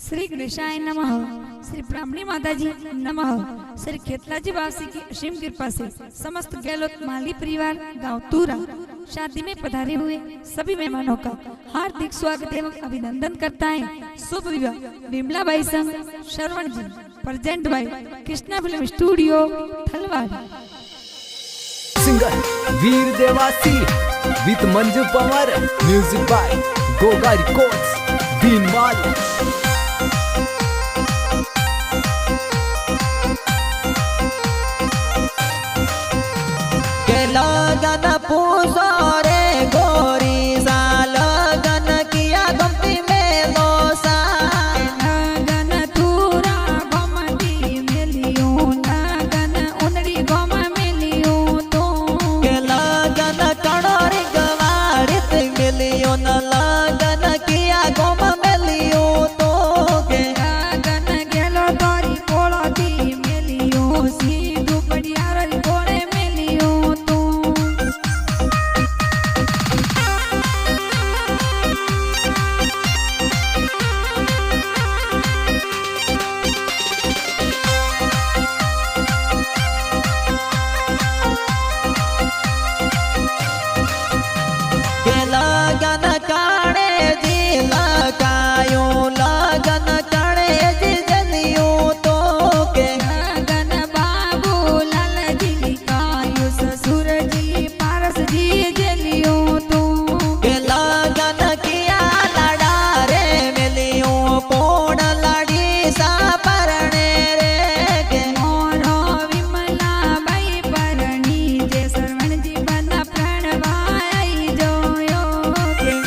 श्री गणेशाय नमः। श्री ब्राह्मणी माता जी नमः। श्री खेतलाजी वासी की असीम कृपा से समस्त गहलोत माली परिवार गांव तूरा शादी में पधारे हुए सभी मेहमानों का हार्दिक स्वागत एवं अभिनंदन करता है। शुभ विवाह विमला बाई संग Shravan ji present by Krishna film studio Thalwad. Singer Veer Dewasi with Manju Pawar, music by Goga records Beenwal. लगन पूछो रे गोरी सा लगन किया गुमती में दोसा लगन तूरा घमती मिलियो लगन उनड़ी घम मिलियो तो के लगन कड़ोरी गवारित मिलियो न लगन किया गुम मिलियो तो के लगन गेलो तोरी कोळती मिलियो सीधू पडियार कोळे मिलियो तो के लगन काणे जी लगायो लगन काणे जी जलियो तो के लगन बाबू लाल जी कायो ससुर जी पारस जी जलियो तो के लगन किया लड़ा रे मिलियो कोण लड़ी सा परणे रे के मोरो विमला बाई परणी जे श्रवण जी बना प्रणवाई जोयो के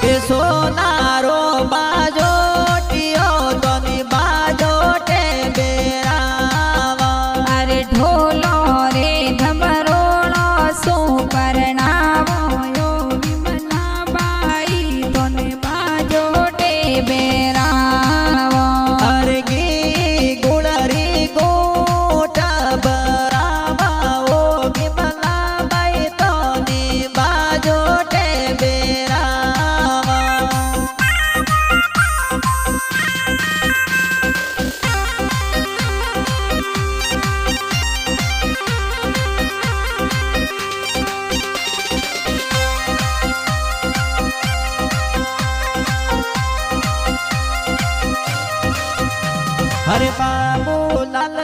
के सोनारो बाजोटियो तनी बाजोटे बेरावा अरे ढोलो रे धमरोलो सो परणावो यो विमला बाई तोने बाजोटे बेरावो अरे गी गुड़री गोटा बरावा ओ विमला बाई तनी बाजोटे बेरावा हरे बाबू लाल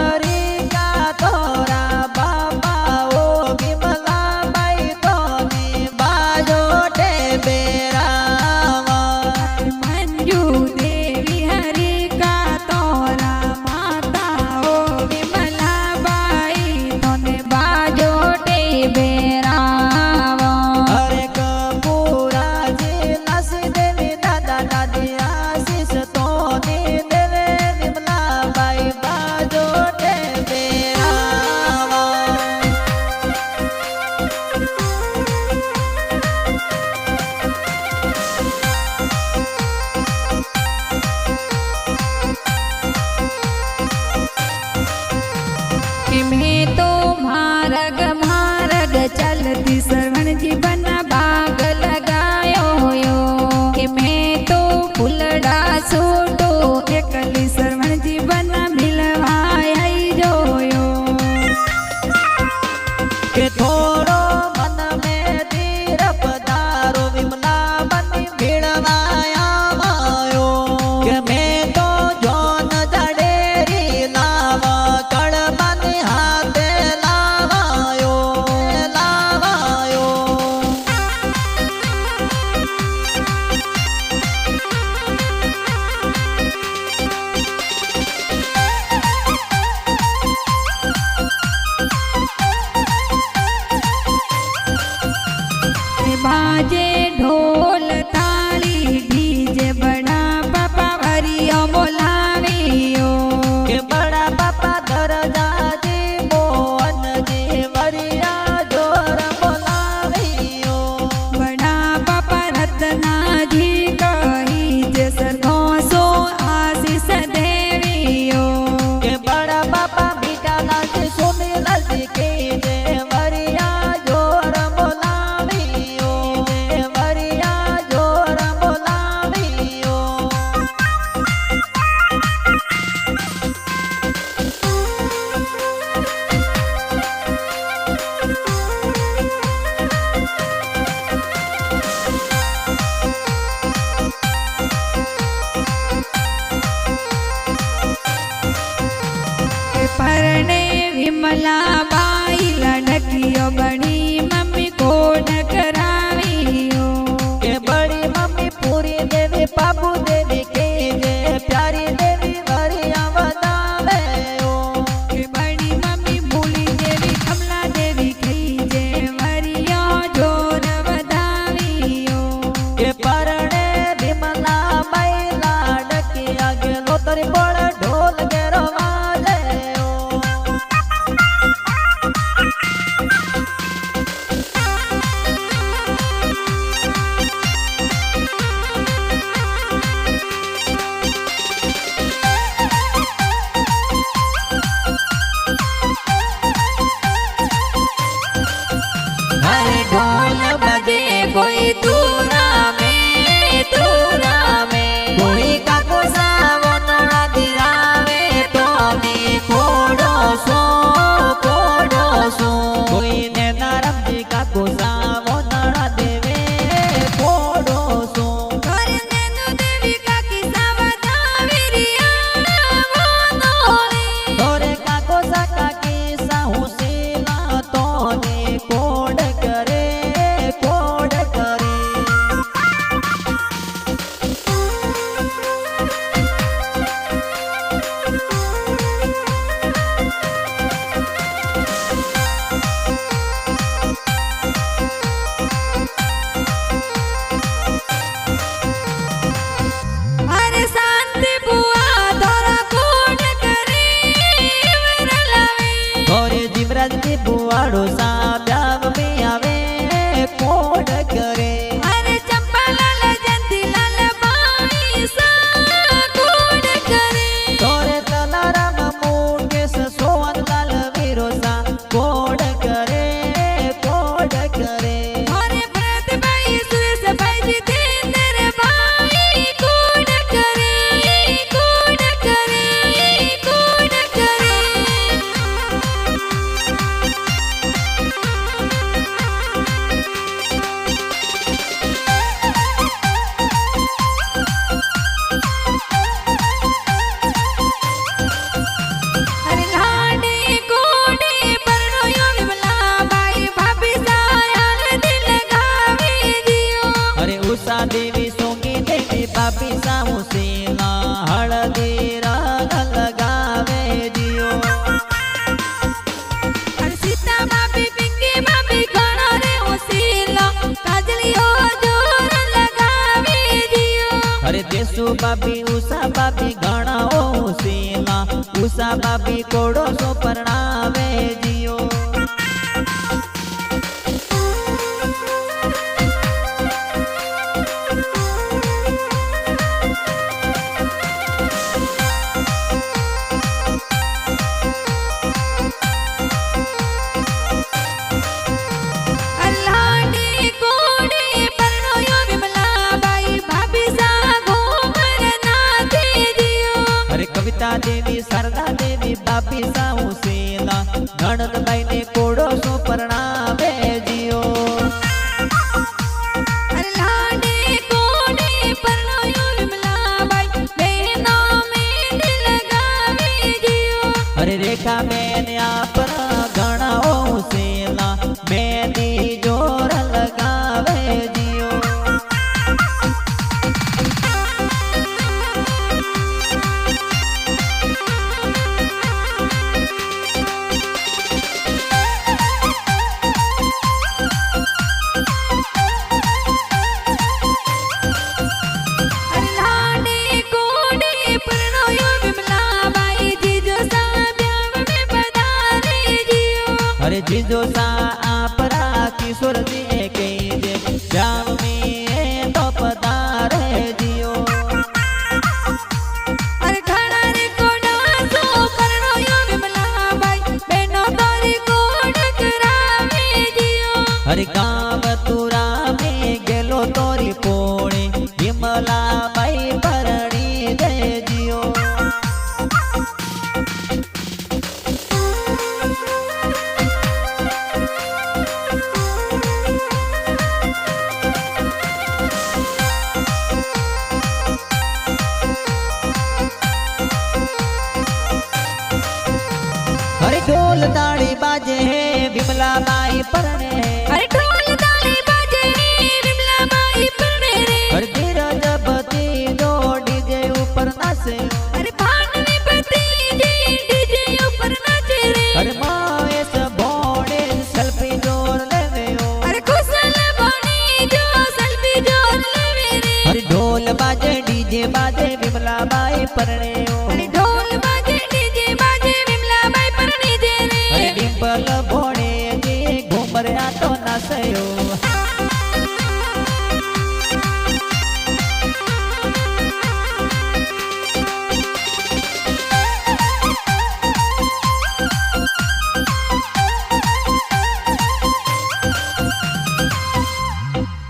हरी का तोरा बाबा ओ विमला बाई तोनी बाजोटे बेरावा मंजू देवी हरि का तोरा माता ओ विमला बाई तोने बाजोटे बेरावो हरे कपूरा जी नस देवी दादा दादी आशीष तोनी देवे विमला सा ब्याव में आवे कोड करे अरे चंपालाल जयंतीलाल बाई सा कोड करे तोरे तलाराम मुकेश सोहनलाल वीरो सा कोड करे अरे भरतभाई सुरेशभाई जितेंद्र भाई कोड करे कोड करे कोड करे अरे लाडे कोडे परनो यो विमला बाई भाभी सायाल दिल गावे दियो अरे उषा देवी सोंगी देवी बापी सामू सेला हळदी रंग लगावे दियो अरे सीता भाभी पिंकी भाभी घणो रे ओसीला काजलियो जोर लगावे दियो अरे देसु बापी उषा बापी घणा ओ सेला उषा बापी कोड़ो सो परणावे दियो अल्लाडे कोडे परनो यो विमला बाई भाभी सा घूमर नाचे दियो अरे कविता देवी शारदा देवी बापी साऊ सेला नणंद बाई ने कोड़ो सो परणावे दियो अल्लाडे कोडे परनो यो विमला बाई बहनो में दिल गावे दियो अरे रेखा मैंने आपना घणा ओ सेला मेहंदी जोर लगावे दियो अल्लाडे कोडे परनो यो विमला बाई जीजो सा ब्याव में पधारे दियो अरे जीजो सा आपरा किशोर जी के जे जाम में तो पधारे दियो अरे खाना रे कोडा सो परनो यो विमला बाई बहनो तारी कोड करावे दियो अरे काम तुरा में गेलो तोरी पोणे विमला बाई परणी दे दियो अरे ढोल ताड़ी बाजे है विमला बाई परणे अरे ढोल ताली बाजे विमला बाई परने रे अरे तेरा जबती दो डीजे ऊपर नाचे अरे भानवी पति जी डीजे ऊपर नाचे रे अरे माए से भोड़े सेल्फी जोर लेवे ओ अरे कुशल बनी जो सेल्फी जोर लेवे रे अरे ढोल बाजे डीजे बाजे विमला बाई परणे ओ अरे ढोल बाजे डीजे बाजे विमला बाई परने दे अरे रे डिंपल भोड़े जी घूमर आतो नाचयो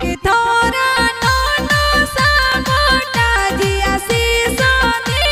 कि थोरा नोनो सा मोटा जिया सी सो दे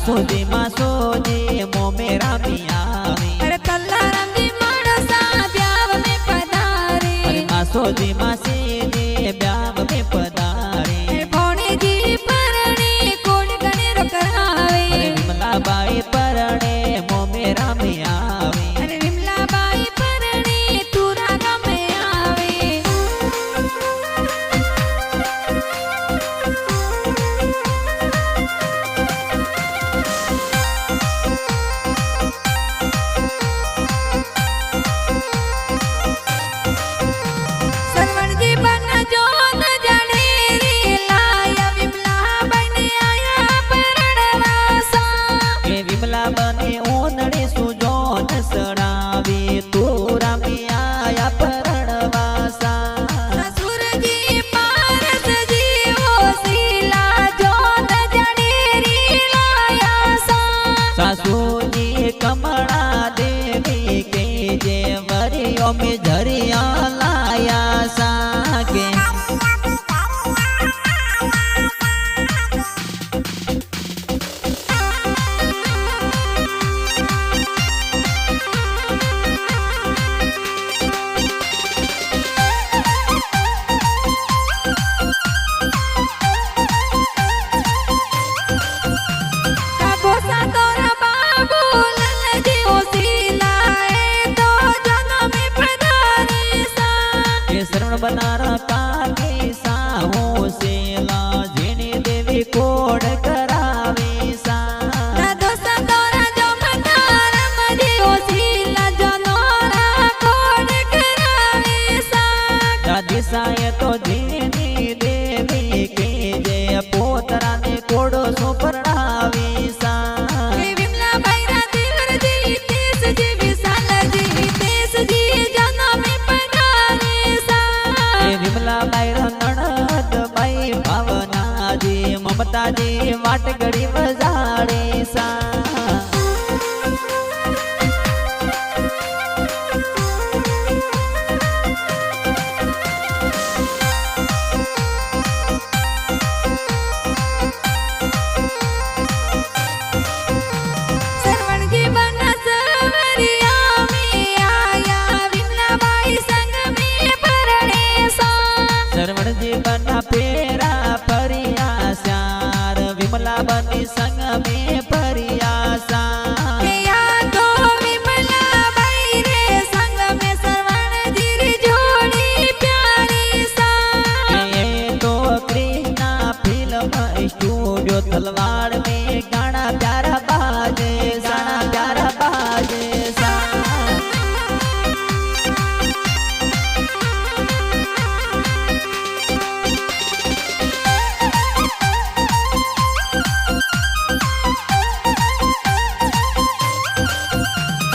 સાસુજી માસોજી મોમેરા મિયાવી અરે તલ્લારામ જી માણસા બ્યાવ મે પધારે અરે માસોજી માસીજી બ્યાવ મે પધારે અરે ભોણીજી પરણે કોણ ગણેરો કરાવે અરે વિમલાબાઈ પરણે મોમેરા મિયાવી અરે વિમલાબાઈ પરણે તુરા ગમે આવે સરવણજી બન જો ન જાણે રે લાયા વિમલાબાઈ ને આયા પરણવાસા કે વિમલા બને ઓનડે સુજોન સડાવી તુરા મિયા પરણવાસા સસુરજી પારસજી ઓસીલા જો ન જાણે રે લાયા સા સાસુજી કમળા દેવી કે જે વરિયો મે ઝરિયા લાયા સાકે કાબોસા તોરા બાબુ લલજી ઓસીલા એ તો જન્મે પધારે સા કે શરણ બનારા કાકે સાહો સેલા જેની દેવી કોડ કરાવી સા દાદોસા તોરા જો મતારમજી ઓસીલા જનોરા કોડ કરાવે સા દાદી સાય તો જેની દેવી કે જે પોતરાને કોડો સો પરણાવી સા હે વિમલાબાઈ રા દેવરજી તેસજી વિશાલજી તેસજી જન્મે પધારે સા એ વિમલાબાઈ નણદ બાઈ ભાવનાજી મમતાજી વાટ